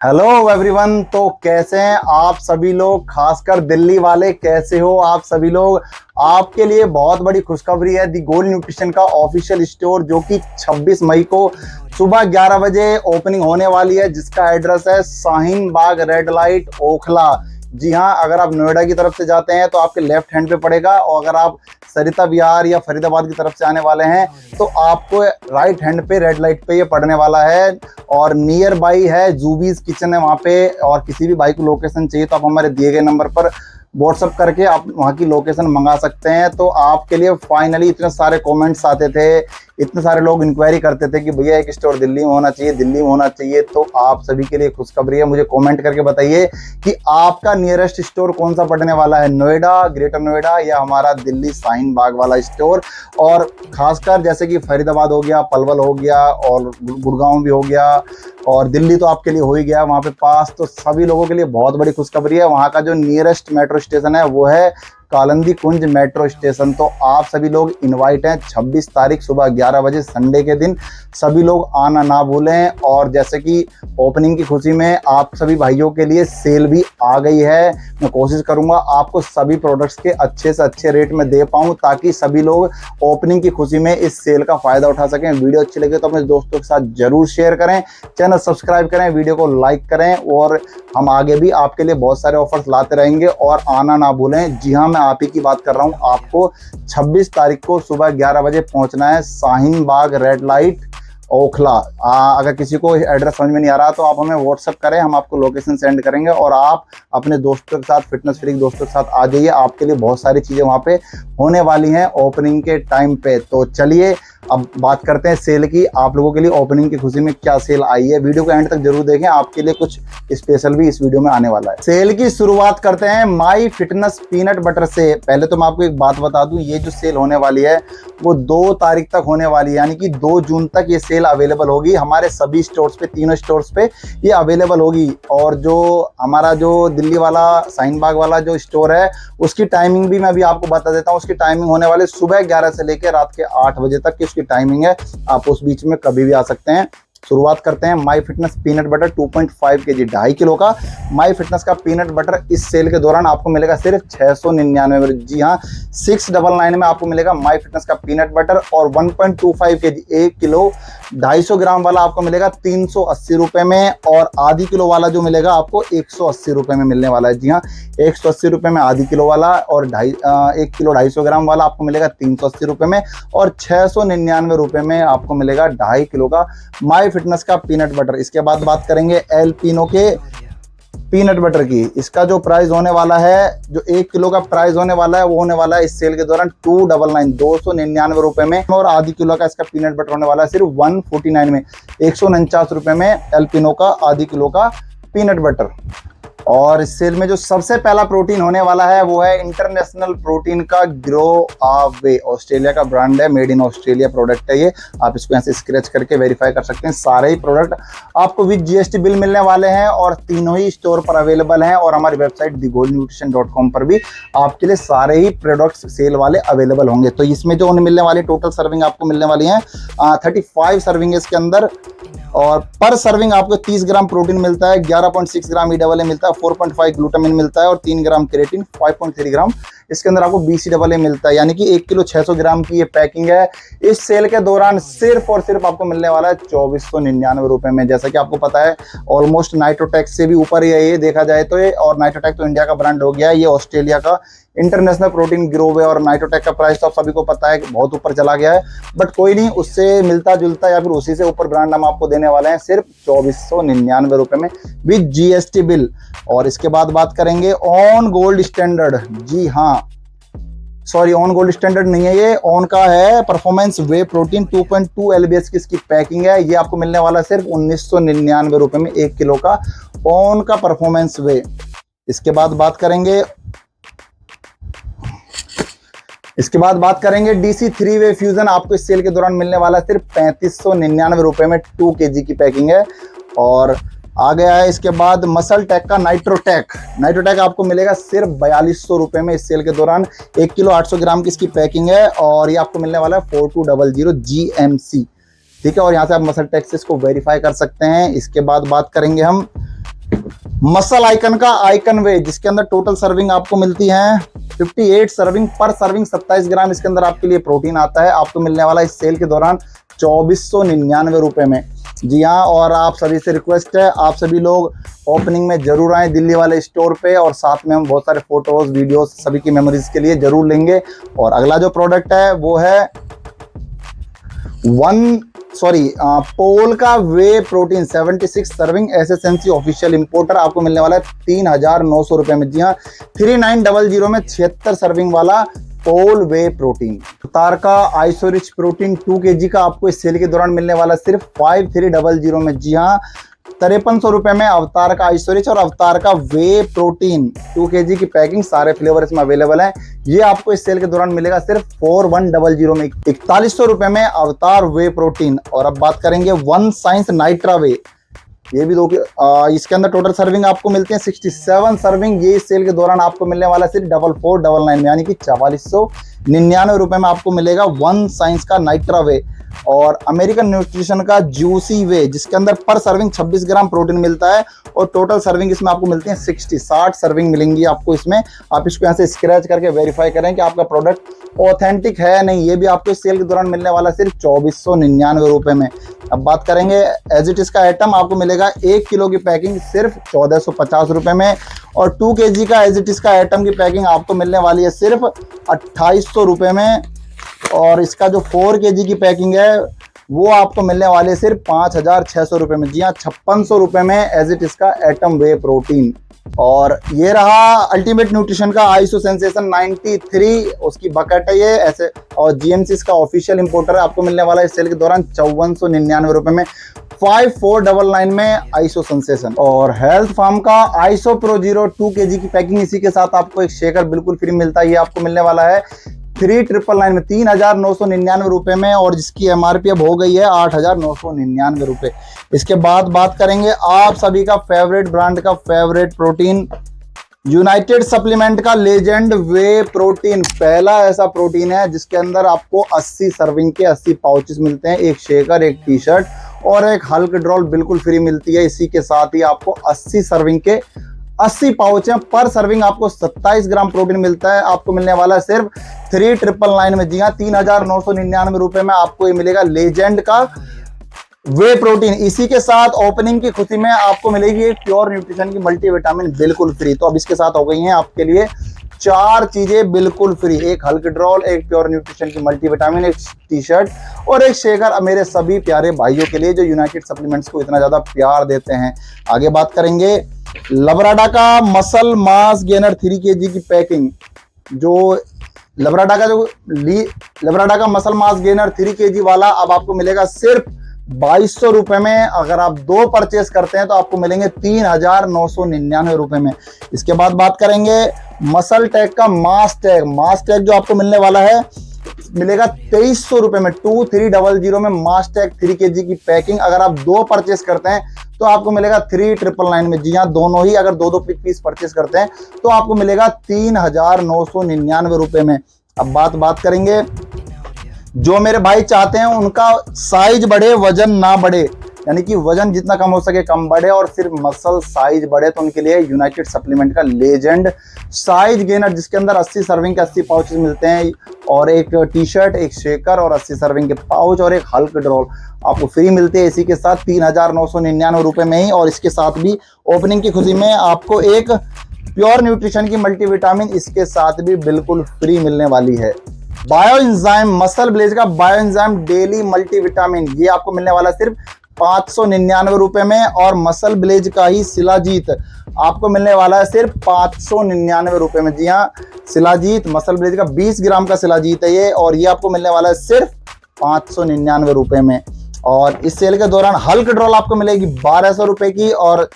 Hello everyone. तो कैसे हैं आप सभी लोग, खासकर दिल्ली वाले कैसे हो आप सभी लोग। आपके लिए बहुत बड़ी खुशखबरी है। दी गोल्ड न्यूट्रिशन का ऑफिशियल स्टोर जो कि 26 मई को सुबह 11 बजे ओपनिंग होने वाली है, जिसका एड्रेस है शाहीन बाग रेड लाइट ओखला। जी हाँ, अगर आप नोएडा की तरफ से जाते हैं तो आपके लेफ्ट हैंड पे पड़ेगा, और अगर आप सरिता विहार या फरीदाबाद की तरफ से आने वाले हैं तो आपको राइट हैंड पे रेड लाइट पे ये पड़ने वाला है। और नियर बाई है जूबीज किचन है वहाँ पे। और किसी भी भाई को लोकेशन चाहिए तो आप हमारे दिए गए नंबर पर व्हाट्सअप करके आप वहाँ की लोकेशन मंगा सकते हैं। तो आपके लिए फाइनली इतने सारे कमेंट्स आते थे, इतने सारे लोग इंक्वायरी करते थे कि भैया एक स्टोर दिल्ली में होना चाहिए, दिल्ली में होना चाहिए। तो आप सभी के लिए खुशखबरी है। मुझे कमेंट करके बताइए कि आपका नियरेस्ट स्टोर कौन सा पड़ने वाला है, नोएडा, ग्रेटर नोएडा या हमारा दिल्ली शाहीन बाग वाला स्टोर। और खासकर जैसे कि फरीदाबाद हो गया, पलवल हो गया और गुड़गांव भी हो गया, और दिल्ली तो आपके लिए हो ही गया वहाँ पे पास। तो सभी लोगों के लिए बहुत बड़ी खुशखबरी है। वहाँ का जो नियरेस्ट मेट्रो स्टेशन है वो है कालिंदी कुंज मेट्रो स्टेशन। तो आप सभी लोग इनवाइट हैं 26 तारीख सुबह 11 बजे संडे के दिन। सभी लोग आना ना भूलें। और जैसे कि ओपनिंग की खुशी में आप सभी भाइयों के लिए सेल भी आ गई है। मैं कोशिश करूंगा आपको सभी प्रोडक्ट्स के अच्छे से अच्छे रेट में दे पाऊं, ताकि सभी लोग ओपनिंग की खुशी में इस सेल का फायदा उठा सकें। वीडियो अच्छी लगे तो अपने दोस्तों के साथ जरूर शेयर करें, चैनल सब्सक्राइब करें, वीडियो को लाइक करें। और हम आगे भी आपके लिए बहुत सारे ऑफर्स लाते रहेंगे, और आना ना भूलें। जी हाँ, मैं आप ही की बात कर रहा हूं। आपको 26 तारीख को सुबह 11 बजे पहुंचना है शाहीन बाग रेड लाइट ओखला। अगर किसी को एड्रेस समझ में नहीं आ रहा तो आप हमें व्हाट्सअप करें, हम आपको लोकेशन सेंड करेंगे और आप अपने दोस्तों के साथ, फिटनेस फ्रीक दोस्तों के साथ आ जाइए। आपके लिए बहुत सारी चीज़ें वहाँ पे होने वाली हैं ओपनिंग के टाइम पे। तो चलिए अब बात करते हैं सेल की। आप लोगों के लिए ओपनिंग की खुशी में क्या सेल आई है, वीडियो को एंड तक जरूर देखें, आपके लिए कुछ स्पेशल भी इस वीडियो में आने वाला है। सेल की शुरुआत करते हैं माई फिटनेस पीनट बटर से। पहले तो मैं आपको एक बात बता दूं, ये जो सेल होने वाली है वो 2 तारीख तक होने वाली है, यानी कि 2 जून तक ये सेल अवेलेबल होगी हमारे सभी स्टोर्स पे, तीनों स्टोर्स पे ये अवेलेबल होगी। और जो हमारा जो दिल्ली वाला शाहीन बाग वाला जो स्टोर है उसकी टाइमिंग भी मैं अभी आपको बता देता हूँ। उसकी टाइमिंग होने वाली सुबह 11 से लेकर रात के 8 बजे तक की उसकी टाइमिंग है। आप उस बीच में कभी भी आ सकते हैं। शुरुआत करते हैं my fitness peanut butter 2.5 kg 2.5 kilo का। माई फिटनेस का पीनट बटर इस सेल के दौरान आपको मिलेगा सिर्फ 699 में। जी हाँ, 699 में आपको मिलेगा माई फिटनेस का पीनट बटर। और 1.25 kg 1 किलो 250 ग्राम वाला आपको मिलेगा 380 रुपये में। और आधी किलो वाला जो मिलेगा आपको 180 रुपये में मिलने वाला है। जी हाँ, 180 रुपये में आधी किलो वाला, और 1 किलो 250 ग्राम वाला आपको मिलेगा 380 रुपये में। और 699 रुपये में आपको मिलेगा 2.5 किलो का माई फिटनेस का पीनट बटर। इसके बाद बात करेंगे एल्पिनो के पीनट बटर की। इसका जो प्राइस होने वाला है, जो 1 किलो का प्राइस होने वाला है, वो होने वाला है इस सेल के दौरान 299 रुपए में। और आधी किलो का इसका पीनट बटर होने वाला है सिर्फ 149 में, 149 रुपए में एल्पिनो का आधी किलो का पीनट बटर। और इस सेल में जो सबसे पहला प्रोटीन होने वाला है वो है इंटरनेशनल प्रोटीन का ग्रो अवे। ऑस्ट्रेलिया का ब्रांड है, मेड इन ऑस्ट्रेलिया प्रोडक्ट है ये। आप इसको यहाँ से स्क्रैच करके वेरीफाई कर सकते हैं। सारे ही प्रोडक्ट आपको विद जीएसटी बिल मिलने वाले हैं, और तीनों ही स्टोर पर अवेलेबल हैं। और हमारी वेबसाइट thegoldnutrition.com पर भी आपके लिए सारे ही प्रोडक्ट्स सेल वाले अवेलेबल होंगे। तो इसमें जो मिलने वाली टोटल सर्विंग आपको मिलने वाली है 35 सर्विंग इसके अंदर। और पर सर्विंग आपको 30 ग्राम प्रोटीन मिलता है, 11.6 ग्राम EAA मिलता है, 4.5 ग्लूटामिन मिलता है, और 3 ग्राम क्रेटिन, 5.3 ग्राम इसके अंदर आपको BCAA मिलता है। यानी कि 1 किलो 600 ग्राम की ये पैकिंग है। इस सेल के दौरान सिर्फ और सिर्फ आपको मिलने वाला है 2499 रुपए में। जैसा कि आपको पता है ऑलमोस्ट नाइट्रोटेक्स से भी ऊपर ही है ये, देखा जाए तो ये। और नाइट्रोटेक तो इंडिया का ब्रांड हो गया है, ये ऑस्ट्रेलिया का इंटरनेशनल प्रोटीन ग्रोवे। और नाइट्रोटेक का प्राइस तो आप सभी को पता है कि बहुत ऊपर चला गया है, बट कोई नहीं, उससे मिलता जुलता या फिर उसी से ऊपर ब्रांड हम आपको देने वाले हैं सिर्फ 2499 रुपए में विद GST बिल। और इसके बाद बात करेंगे ऑन गोल्ड स्टैंडर्ड। जी हाँ, सॉरी, ऑन गोल्ड स्टैंडर्ड नहीं है ये, ऑन का है परफॉर्मेंस वे प्रोटीन 2.2 LBS की इसकी पैकिंग है। ये आपको मिलने वाला सिर्फ 1999 रुपए में 1 किलो का ऑन का परफॉर्मेंस वे। इसके बाद बात करेंगे DC 3 वे फ्यूजन। आपको इस सेल के दौरान मिलने वाला सिर्फ 3599 रुपए में 2 kg की पैकिंग है। और आ गया है इसके बाद मसल टेक का नाइट्रोटेक आपको मिलेगा सिर्फ 4200 रुपए में इस सेल के दौरान। 1 किलो 800 ग्राम की इसकी पैकिंग है, और ये आपको मिलने वाला है 4200 GMC। ठीक है, और यहाँ से आप मसल टेक से इसको वेरीफाई कर सकते हैं। इसके बाद बात करेंगे हम मसल आइकन का आइकन वे, जिसके अंदर टोटल सर्विंग आपको मिलती है 58 सर्विंग, पर सर्विंग 27 ग्राम इसके अंदर आपके लिए प्रोटीन आता है। आपको मिलने वाला इस सेल के दौरान 2499 रुपए में। जी हाँ, और आप सभी से रिक्वेस्ट है, आप सभी लोग ओपनिंग में जरूर आए दिल्ली वाले स्टोर पे, और साथ में हम बहुत सारे फोटोज वीडियोस सभी की मेमोरीज के लिए जरूर लेंगे। और अगला जो प्रोडक्ट है वो है पोल का वे प्रोटीन 76 सर्विंग, एसएसएनसी ऑफिशियल इंपोर्टर। आपको मिलने वाला है 3900 रुपए में। जी हाँ, 3900 में 76 सर्विंग वाला पोल वे प्रोटीन। अवतार का आइसोरिच प्रोटीन 2 kg का आपको इस सेल के दौरान मिलने वाला सिर्फ 5300 में। जी हाँ, 5300 रुपए में अवतार का आइसोरिच और अवतार का वे प्रोटीन 2 kg की पैकिंग, सारे फ्लेवर इसमें अवेलेबल हैं। ये आपको इस सेल के दौरान मिलेगा सिर्फ 4100 में। 4100 रुपए में अवतार वे प्रोटीन। और अब बात करेंगे वन साइंस नाइट्रा वे। ये भी इसके अंदर टोटल सर्विंग आपको मिलते हैं 67 सर्विंग। ये इस सेल के दौरान आपको मिलने वाला सिर्फ 4499 में, यानी कि 4499 रुपए में आपको मिलेगा वन साइंस का नाइट्रा वे। और अमेरिकन न्यूट्रिशन का जूसी वे, जिसके अंदर पर सर्विंग 26 ग्राम प्रोटीन मिलता है, और टोटल सर्विंग इसमें आपको मिलती है 60 सर्विंग मिलेंगी आपको इसमें। आप इसको यहाँ से स्क्रैच करके वेरीफाई करें कि आपका प्रोडक्ट ऑथेंटिक है या नहीं। ये भी आपको इस सेल के दौरान मिलने वाला सिर्फ 2499 रुपए में। अब बात करेंगे एज इट इज का आइटम, आपको मिलेगा 1 किलो की पैकिंग सिर्फ 1450 रुपए में, और 2 kg का एज इट इज का आइटम की पैकिंग आपको मिलने वाली है सिर्फ 2800 रुपए में। और इसका जो 4 kg की पैकिंग है वो आपको मिलने वाली है सिर्फ 5600 रुपए में। जी हाँ, 5600 रुपए में एज इट इज का एटम वे प्रोटीन। और ये रहा अल्टीमेट न्यूट्रिशन का आइसो सेंसेशन 93, उसकी बकेट है ये ऐसे, और जीएमसी का ऑफिशियल इंपोर्टर है। आपको मिलने वाला है इस सेल के दौरान 5499 रुपए में, 5499 में आइसो सेंसेशन। और हेल्थ फार्म का आइसो प्रो जीरो 2 kg की पैकिंग, इसी के साथ आपको एक शेकर बिल्कुल फ्री मिलता है। ये आपको मिलने वाला है 3999 में, 3999 रुपए में, और जिसकी एमआरपी अब हो गई है 8999 रुपए। इसके बाद बात करेंगे आप सभी का फेवरेट ब्रांड का फेवरेट प्रोटीन, यूनाइटेड सप्लीमेंट का लेजेंड वे प्रोटीन। पहला ऐसा प्रोटीन है जिसके अंदर आपको 80 सर्विंग के 80 पाउचेस मिलते हैं, एक शेकर, एक टी शर्ट और एक हल्क ड्रॉल बिल्कुल फ्री मिलती है। इसी के साथ ही आपको 80 सर्विंग के 80 पाउच हैं, पर सर्विंग आपको 27 ग्राम प्रोटीन मिलता है। आपको मिलने वाला है सिर्फ 3999 में। जी हाँ, 3999 रुपए में आपको ये मिलेगा लेजेंड का वे प्रोटीन। इसी के साथ ओपनिंग की खुशी में आपको मिलेगी एक प्योर न्यूट्रिशन की मल्टीविटामिन बिल्कुल फ्री। तो अब इसके साथ हो गई हैं आपके लिए 4 चीजें बिल्कुल फ्री, एक हल्क ड्रॉल, एक प्योर न्यूट्रिशन की मल्टीविटामिन, एक टी शर्ट और एक शेकर, मेरे सभी प्यारे भाइयों के लिए जो यूनाइटेड सप्लीमेंट्स को इतना ज्यादा प्यार देते हैं। आगे बात करेंगे लबराडा का मसल मास गेनर 3 kg की पैकिंग। जो लबराडा का मसल मास गेनर 3 kg वाला अब आपको मिलेगा सिर्फ 2200 रुपए में। अगर आप 2 परचेस करते हैं तो आपको मिलेंगे 3999 रुपए में। इसके बाद बात करेंगे मसल टैग का मास टैग जो आपको मिलने वाला है मिलेगा 2300 रुपए में, 2300 में मास टैग 3 kg की पैकिंग। अगर आप 2 परचेस करते हैं तो आपको मिलेगा 3999 में। जी हाँ, दोनों ही अगर 2-2 पीस परचेस करते हैं तो आपको मिलेगा 3999 रुपए में। अब बात करेंगे जो मेरे भाई चाहते हैं उनका साइज बढ़े वजन ना बढ़े, यानी कि वजन जितना कम हो सके कम बढ़े और सिर्फ मसल साइज बढ़े, तो उनके लिए यूनाइटेड सप्लीमेंट का लेजेंड साइज गेनर, जिसके अंदर 80 सर्विंग के 80 पाउचेस मिलते हैं और एक टी शर्ट, एक शेकर और 80 सर्विंग के पाउच और एक हल्क ड्रॉल आपको फ्री मिलते हैं। इसी के साथ 3999 रुपए में ही। और इसके साथ भी ओपनिंग की खुशी में आपको एक प्योर न्यूट्रिशन की मल्टीविटामिन इसके साथ भी बिल्कुल फ्री मिलने वाली है। बायो एंजाइम मसल ब्लेज का बायो एंजाइम डेली मल्टीविटामिन, ये आपको मिलने वाला सिर्फ 599 रुपए में। और मसल ब्लेज का ही शिलाजीत आपको मिलने वाला है सिर्फ 599 रुपए में। जी हाँ, शिलाजीत मसल ब्लेज का 20 ग्राम का शिलाजीत है ये, और ये आपको मिलने वाला है सिर्फ 599 रुपए में। और इस सेल के दौरान हल्क ड्रॉल आपको मिलेगी 1200 रुपए की और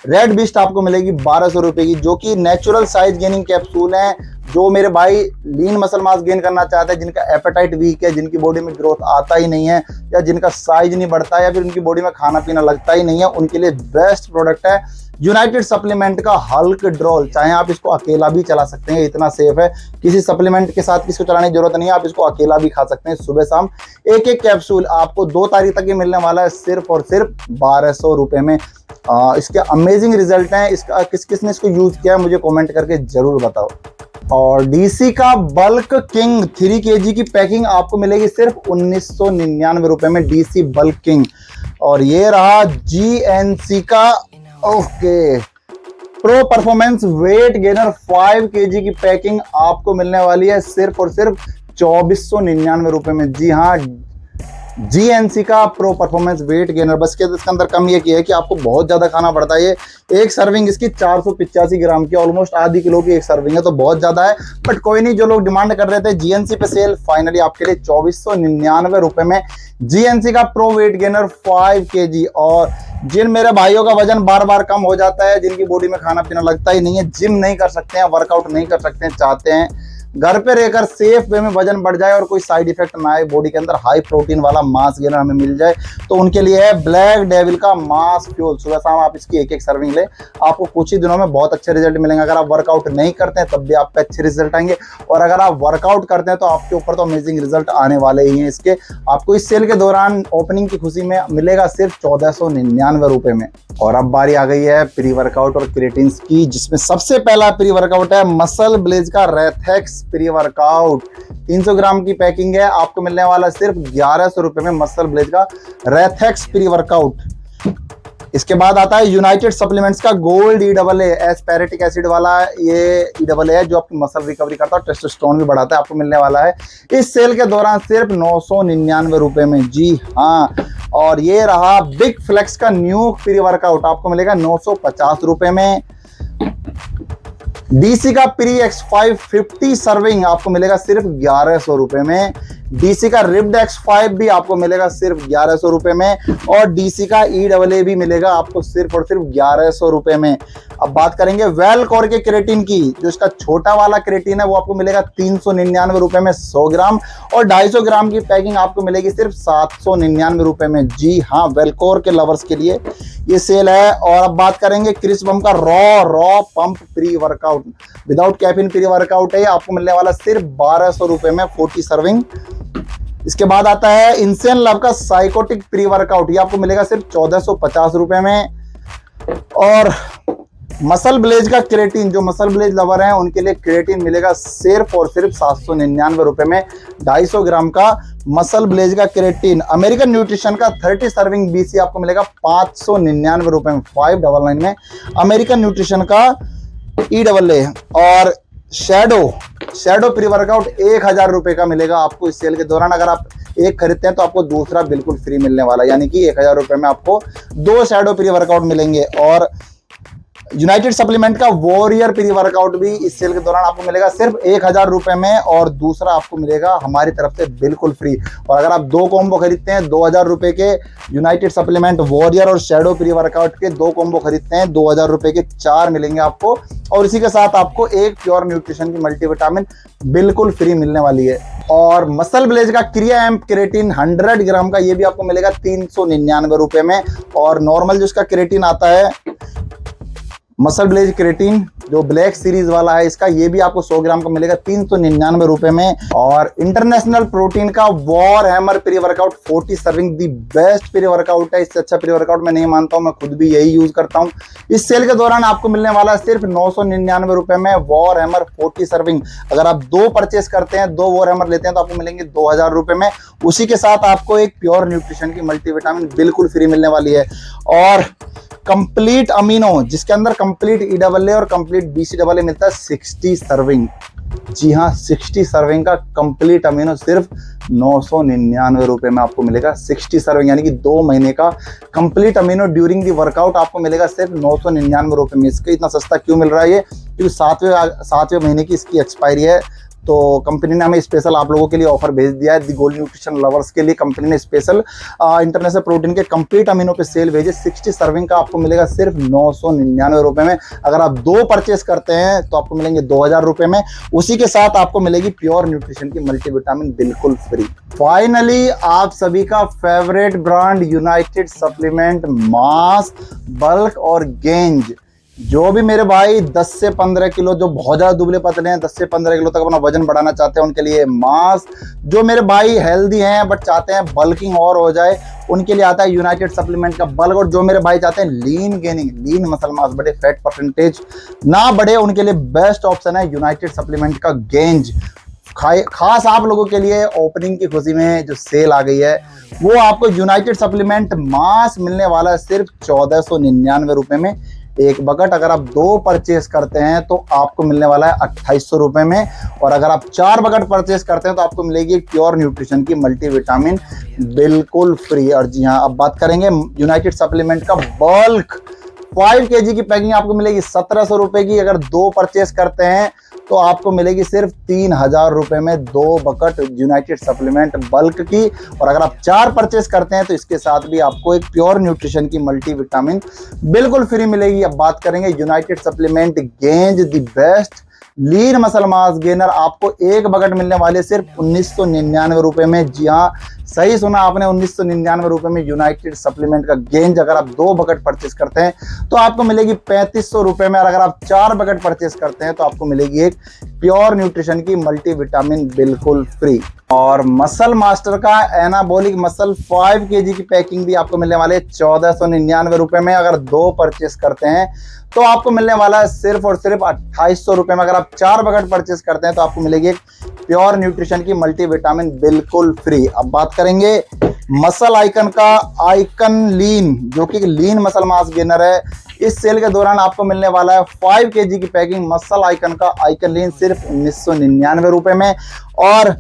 रेड बिस्ट आपको मिलेगी 1200 रुपए की, जो कि नेचुरल साइज गेनिंग कैप्सूल है। जो मेरे भाई लीन मसल मास गेन करना चाहते हैं, जिनका एपेटाइट वीक है, जिनकी बॉडी में ग्रोथ आता ही नहीं है, या जिनका साइज नहीं बढ़ता है, या फिर उनकी बॉडी में खाना पीना लगता ही नहीं है, उनके लिए बेस्ट प्रोडक्ट है यूनाइटेड सप्लीमेंट का हल्क ड्रॉल। चाहे आप इसको अकेला भी चला सकते हैं, इतना सेफ है, किसी सप्लीमेंट के साथ किसी को चलाने की जरूरत नहीं है, आप इसको अकेला भी खा सकते हैं। सुबह शाम एक एक कैप्सूल आपको 2 तारीख तक ही मिलने वाला है, सिर्फ और सिर्फ 1200 रुपए में। इसके अमेजिंग रिजल्ट हैं। इसका किस किस ने इसको यूज किया है मुझे कमेंट करके जरूर बताओ। और डीसी का बल्क किंग 3 kg की पैकिंग आपको मिलेगी सिर्फ 1999 रुपए में, डीसी बल्क किंग। और ये रहा जीएनसी का okay pro performance weight gainer 5 kg की पैकिंग आपको मिलने वाली है सिर्फ और सिर्फ 2499 रुपए में। जी हाँ, जीएनसी का प्रो परफॉर्मेंस वेट गेनर। बस के इसके अंदर कम ये की है कि आपको बहुत ज्यादा खाना पड़ता है। ये एक सर्विंग इसकी 485 ग्राम की, ऑलमोस्ट आधी किलो की एक सर्विंग है, तो बहुत ज्यादा है। बट कोई नहीं, जो लोग डिमांड कर रहे थे जीएनसी पे सेल फाइनली आपके लिए 2499 रुपए में जीएनसी का प्रो वेट गेनर 5 kg। और जिन मेरे भाइयों का वजन बार बार कम हो जाता है, जिनकी बॉडी में खाना पीना लगता ही नहीं है, जिम नहीं कर सकते हैं, वर्कआउट नहीं कर सकते हैं, चाहते हैं घर पे रहकर सेफ वे में वजन बढ़ जाए और कोई साइड इफेक्ट ना आए, बॉडी के अंदर हाई प्रोटीन वाला मास गेनर हमें मिल जाए, तो उनके लिए है ब्लैक डेविल का मास फ्यूल। सुबह शाम आप इसकी एक एक सर्विंग ले, आपको कुछ ही दिनों में बहुत अच्छे रिजल्ट मिलेंगे। अगर आप वर्कआउट नहीं करते हैं तब भी आप पे अच्छे रिजल्ट आएंगे, और अगर आप वर्कआउट करते हैं तो आपके ऊपर तो अमेजिंग रिजल्ट आने वाले ही हैं इसके। आपको इस सेल के दौरान ओपनिंग की खुशी में मिलेगा सिर्फ 1499 रुपए में। और अब बारी आ गई है प्री वर्कआउट और क्रिएटिन्स की, जिसमें सबसे पहला प्री वर्कआउट है मसल ब्लेज का रेथेक्स प्री वर्कआउट। 300 ग्राम की पैकिंग है, आपको मिलने वाला सिर्फ 1100 रुपए में मसल ब्लेज का रेथेक्स प्री वर्कआउट। इसके बाद आता है यूनाइटेड सप्लीमेंट्स का गोल्ड EAA एस्पेरेटिक एसिड वाला। ये EAA है जो आपकी मसल रिकवरी करता है, टेस्टोस्टेरोन भी बढ़ाता है। आपको मिलने वाला है इस सेल के दौरान सिर्फ 999 रुपए में। जी हाँ, और ये रहा बिग फ्लेक्स का न्यू प्री वर्कआउट, आपको मिलेगा 950 रुपए में। डीसी का प्री X5 50 सर्विंग आपको मिलेगा सिर्फ 1100 रुपए में। डीसी का रिब्ड X5 भी आपको मिलेगा सिर्फ 1100 रुपए में। और डीसी का EAA भी मिलेगा आपको सिर्फ और सिर्फ 1100 रुपए में। अब बात करेंगे वेलकोर के क्रेटिन की, जो इसका छोटा वाला क्रेटिन है वो आपको मिलेगा 399 रुपए में 100 ग्राम, और 250 ग्राम की पैकिंग आपको मिलेगी सिर्फ 799 रुपए में। जी हाँ, वेलकोर के लवर्स के लिए ये सेल है। और अब बात करेंगे क्रिस बम का raw pump pre workout, without caffeine pre workout है, आपको मिलने वाला सिर्फ 1200 रुपए में 40 सर्विंग। इसके बाद आता है इंसेन लव का साइकोटिक प्री वर्कआउट, ये आपको मिलेगा सिर्फ 1450 रुपए में। और मसल ब्लेज का क्रेटिन, जो मसल ब्लेज लवर हैं उनके लिए क्रेटिन मिलेगा सिर्फ और सिर्फ 799 रुपए में। 250 ग्राम का मसल ब्लेज का क्रेटिन। अमेरिकन न्यूट्रिशन का 30 सर्विंग BC आपको मिलेगा 599 रुपए में, 599 में अमेरिकन न्यूट्रिशन का EAA। और शैडो प्री वर्कआउट 1000 रुपए का मिलेगा आपको इस सेल के दौरान। अगर आप एक खरीदते हैं तो आपको दूसरा बिल्कुल फ्री मिलने वाला है, यानी कि 1000 रुपए में आपको 2 शैडो प्री वर्कआउट मिलेंगे। और यूनाइटेड सप्लीमेंट का वॉरियर प्री वर्कआउट भी इस सेल के दौरान आपको मिलेगा सिर्फ 1000 रुपए में, और दूसरा आपको मिलेगा हमारी तरफ से बिल्कुल फ्री। और अगर आप 2 कॉम्बो खरीदते हैं 2000 रुपए के यूनाइटेड सप्लीमेंट वॉरियर और शैडो प्री वर्कआउट के 2 कॉम्बो खरीदते हैं 2000 रुपए के 4 मिलेंगे आपको, और इसी के साथ आपको एक प्योर न्यूट्रिशन की मल्टीविटामिन बिल्कुल फ्री मिलने वाली है। और मसल ब्लेज का क्रिया एम्प क्रेटिन 100 ग्राम का, ये भी आपको मिलेगा 399 रुपए में। और नॉर्मल जो इसका क्रेटिन आता है मसल ब्लेज क्रेटिन जो ब्लैक सीरीज वाला है इसका, ये भी आपको 100 ग्राम का मिलेगा 399 रुपए में। और इंटरनेशनल प्रोटीन का war hammer pre workout 40 serving the best pre workout है। इससे अच्छा प्री वर्कआउट मैं नहीं मानता हूं, मैं खुद भी यही यूज करता हूं। इस सेल के दौरान आपको मिलने वाला सिर्फ 999 रुपए में वॉर हैमर 40 सर्विंग। अगर आप 2 परचेस करते हैं, 2 वॉर हैमर लेते हैं तो आपको मिलेंगे 2000 रुपए में। उसी के साथ आपको एक प्योर न्यूट्रिशन की मल्टीविटामिन बिल्कुल फ्री मिलने वाली है। और कंप्लीट अमीनो, जिसके अंदर कंप्लीट EAA और कंप्लीट BCAA मिलता है 60 सर्विंग। जी हाँ, 60 सर्विंग का कंप्लीट अमीनो सिर्फ 999 रुपए में आपको मिलेगा। 60 सर्विंग यानी कि 2 महीने का complete amino during the workout आपको मिलेगा सिर्फ 999 रुपए में। इसका इतना सस्ता क्यों मिल रहा है ये? क्योंकि 7वें महीने की इसकी एक्सपायरी है, तो कंपनी ने हमें स्पेशल आप लोगों के लिए ऑफर भेज दिया है। दी गोल्ड न्यूट्रिशन लवर्स के लिए कंपनी ने स्पेशल इंटरनेशनल प्रोटीन के कंप्लीट अमीनो पे सेल भेजे। 60 सर्विंग का आपको मिलेगा सिर्फ 999 रुपए में। अगर आप 2 परचेस करते हैं तो आपको मिलेंगे 2000 रुपए में। उसी के साथ आपको मिलेगी प्योर न्यूट्रिशन की मल्टीविटामिन बिल्कुल फ्री। फाइनली आप सभी का फेवरेट ब्रांड यूनाइटेड सप्लीमेंट मास बल्क और गेंज। जो भी मेरे भाई 10 से 15 किलो, जो बहुत ज्यादा दुबले पतले हैं, 10 से 15 किलो तक अपना वजन बढ़ाना चाहते हैं, उनके लिए मास। जो मेरे भाई हेल्दी हैं बट चाहते हैं बल्किंग और हो जाए, उनके लिए आता है यूनाइटेड सप्लीमेंट का बल्क। और जो मेरे भाई चाहते हैं लीन गेनिंग, लीन मसल मास बढ़े, फैट परसेंटेज ना बढ़े, उनके लिए बेस्ट ऑप्शन है यूनाइटेड सप्लीमेंट का गेंज। खास आप लोगों के लिए ओपनिंग की खुशी में जो सेल आ गई है, वो आपको यूनाइटेड सप्लीमेंट मास मिलने वाला है सिर्फ 1499 रुपए में एक बकेट। अगर आप 2 परचेस करते हैं तो आपको मिलने वाला है 2800 रुपए में। और अगर आप 4 बकेट परचेस करते हैं तो आपको मिलेगी प्योर न्यूट्रिशन की मल्टीविटामिन बिल्कुल फ्री। और जी हाँ, अब बात करेंगे यूनाइटेड सप्लीमेंट का बल्क 5 kg की पैकिंग आपको मिलेगी 1700 रुपए की। अगर 2 परचेस करते हैं तो आपको मिलेगी सिर्फ 3000 रुपए में 2 बकेट यूनाइटेड सप्लीमेंट बल्क की। और अगर आप 4 परचेस करते हैं तो इसके साथ भी आपको एक प्योर न्यूट्रिशन की मल्टीविटामिन बिल्कुल फ्री मिलेगी। अब बात करेंगे United supplement Ganges, the best lean muscle mass gainer. आपको एक बकेट मिलने वाले सिर्फ 1999 रुपए में। जी हाँ, सही सुना आपने, 1999 रुपए में यूनाइटेड सप्लीमेंट का गेंज। अगर आप 2 बकेट परचेस करते हैं तो आपको मिलेगी 3500 रुपए में। और अगर आप 4 बकेट परचेस करते हैं तो आपको मिलेगी एक प्योर न्यूट्रिशन की मल्टीविटामिन बिल्कुल फ्री। और मसल मास्टर का एनाबॉलिक मसल 5 kg की पैकिंग भी आपको मिलने वाले 1499 रुपए में। अगर 2 परचेस करते हैं तो आपको मिलने वाला है सिर्फ और सिर्फ 2800 रुपए में। अगर आप 4 बकेट परचेस करते हैं तो आपको मिलेगी एक प्योर न्यूट्रिशन की मल्टीविटामिन बिल्कुल फ्री। अब बात करेंगे मसल आइकन का आइकन लीन, जो कि लीन मसल मास गेनर है। इस सेल के दौरान आपको मिलने वाला है 5 kg की पैकिंग मसल आइकन का आइकन लीन सिर्फ 1999 रुपए में। और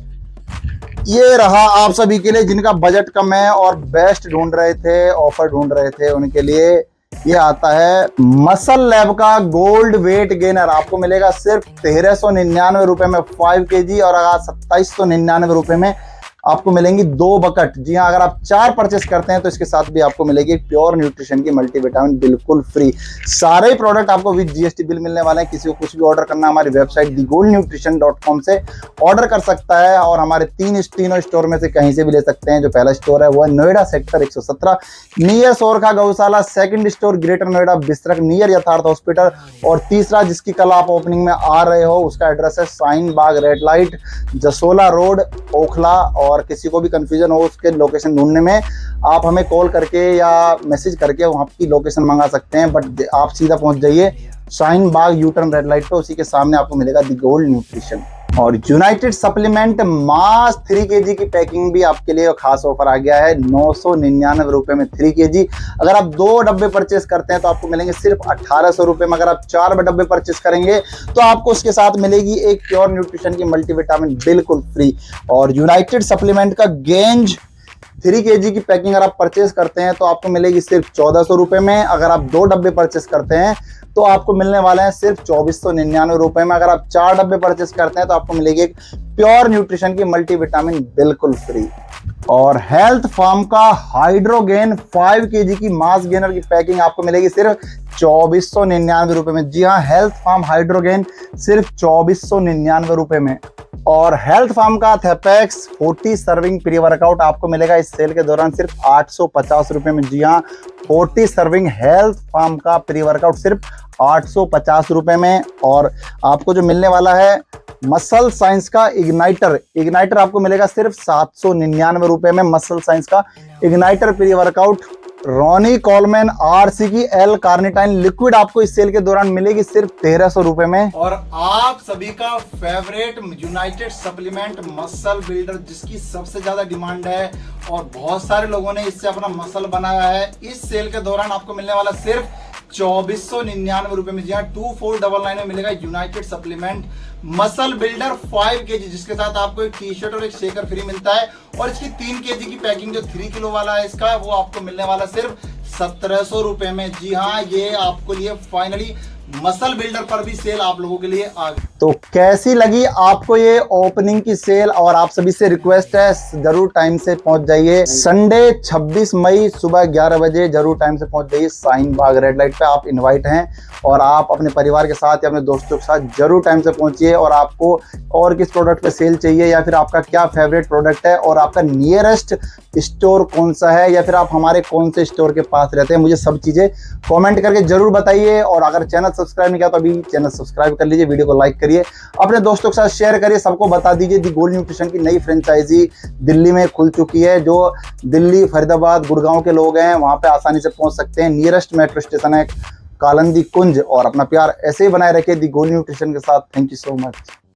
ये रहा आप सभी के लिए जिनका बजट कम है और बेस्ट ढूंढ रहे थे, ऑफर ढूंढ रहे थे, उनके लिए ये आता है मसल लैब का गोल्ड वेट गेनर। आपको मिलेगा सिर्फ 1399 रुपए में 5 kg। और अगर 2799 रुपए में आपको मिलेंगी 2 बकेट। जी हाँ, अगर आप 4 परचेस करते हैं तो इसके साथ भी आपको मिलेगी प्योर न्यूट्रिशन की मल्टीविटामिन बिल्कुल फ्री। सारे ही प्रोडक्ट आपको विद जीएसटी बिल मिलने वाले हैं। किसी को कुछ भी ऑर्डर करना हमारी वेबसाइट thegoldnutrition.com से ऑर्डर कर सकता है। और हमारे तीनों स्टोर में से कहीं से भी ले सकते हैं। जो पहला स्टोर है वो है नोएडा सेक्टर 117 नियर सोरखा गौशाला। सेकंड स्टोर ग्रेटर नोएडा बिस्तर नियर यथार्थ हॉस्पिटल। और तीसरा, जिसकी कल आप ओपनिंग में आ रहे हो, उसका एड्रेस है Shaheen Bagh red light, Jasola road, Okhla. और किसी को भी कंफ्यूजन हो उसके लोकेशन ढूंढने में, आप हमें कॉल करके या मैसेज करके वहाँ की लोकेशन मंगा सकते हैं। बट आप सीधा पहुंच जाइए Shaheen Bagh U turn red light पे, उसी के सामने आपको मिलेगा द गोल्ड न्यूट्रिशन। और यूनाइटेड सप्लीमेंट मास 3 kg की पैकिंग भी आपके लिए खास ऑफर आ गया है 999 रुपए में 3 kg। अगर आप 2 डब्बे परचेस करते हैं तो आपको मिलेंगे सिर्फ 1800 रुपए में। अगर आप 4 डब्बे परचेस करेंगे तो आपको उसके साथ मिलेगी एक प्योर न्यूट्रिशन की मल्टीविटामिन बिल्कुल फ्री। और यूनाइटेड सप्लीमेंट का गेंज 3 kg की पैकिंग अगर आप परचेस करते हैं तो आपको मिलेगी सिर्फ 1400 रुपए में। अगर आप 2 डब्बे परचेस करते हैं तो आपको मिलने वाले हैं सिर्फ 2499 रुपए में। अगर आप 4 डब्बे परचेस करते हैं तो आपको मिलेगी एक प्योर न्यूट्रिशन की मल्टीविटामिन बिल्कुल फ्री। और हेल्थ फार्म का हाइड्रोगेन 5 kg की मास गेनर की पैकिंग आपको मिलेगी सिर्फ 2499 रुपए में। जी हाँ, हेल्थ फार्म हाइड्रोगेन सिर्फ 2499 रुपए में। और हेल्थ फार्म का थेपेक्स 40 सर्विंग प्री वर्कआउट आपको मिलेगा इस सेल के दौरान सिर्फ 850 रुपए में। जी हाँ, 40 सर्विंग हेल्थ फार्म का प्री वर्कआउट सिर्फ 850 रुपए में। और आपको जो मिलने वाला है मसल साइंस का इग्नाइटर आपको मिलेगा सिर्फ 799 रुपए में। मसल साइंस का igniter pre workout Ronnie Coleman RC की एल कार्निटाइन लिक्विड आपको इस सेल के दौरान मिलेगी सिर्फ 1300 रुपए में। और आप सभी का favourite United supplement muscle builder, जिसकी सबसे ज्यादा डिमांड है और बहुत सारे लोगों ने इससे अपना मसल बनाया है, इस सेल के दौरान आपको मिलने वाला सिर्फ 2499 रुपए में। जी हाँ, 2499 में मिलेगा United supplement muscle builder 5 kg, जिसके साथ आपको एक टी शर्ट और एक शेकर फ्री मिलता है। और इसकी 3 kg की पैकिंग जो 3 किलो वाला है इसका, वो आपको मिलने वाला सिर्फ 1700 रुपए में। जी हाँ, ये आपको लिए फाइनली मसल बिल्डर पर भी सेल आप लोगों के लिए आ गई। तो कैसी लगी आपको ये ओपनिंग की सेल, और आप सभी से रिक्वेस्ट है जरूर टाइम से पहुंच जाइए। संडे 26 मई सुबह 11 बजे जरूर टाइम से पहुंच जाइए। शाहीन बाग रेड लाइट पे आप इनवाइट हैं, और आप अपने परिवार के साथ या अपने दोस्तों के साथ जरूर टाइम से पहुंचिए। और आपको और किस प्रोडक्ट पे सेल चाहिए, या फिर आपका क्या फेवरेट प्रोडक्ट है, और आपका नियरेस्ट स्टोर कौन सा है, या फिर आप हमारे कौन से स्टोर के पास रहते हैं, मुझे सब चीज़ें कमेंट करके जरूर बताइए। और अगर चैनल सब्सक्राइब नहीं किया तो अभी चैनल सब्सक्राइब कर लीजिए, वीडियो को लाइक करिए, अपने दोस्तों के साथ शेयर करिए, सबको बता दीजिए दी गोल्ड न्यूट्रिशन की नई फ्रेंचाइजी दिल्ली में खुल चुकी है। जो दिल्ली, फरीदाबाद, गुड़गांव के लोग हैं वहाँ पे आसानी से पहुँच सकते हैं। नियरेस्ट मेट्रो स्टेशन है कालंदी कुंज। और अपना प्यार ऐसे ही बनाए रखिए दी गोल्ड न्यूट्रिशन के साथ। Thank you so much.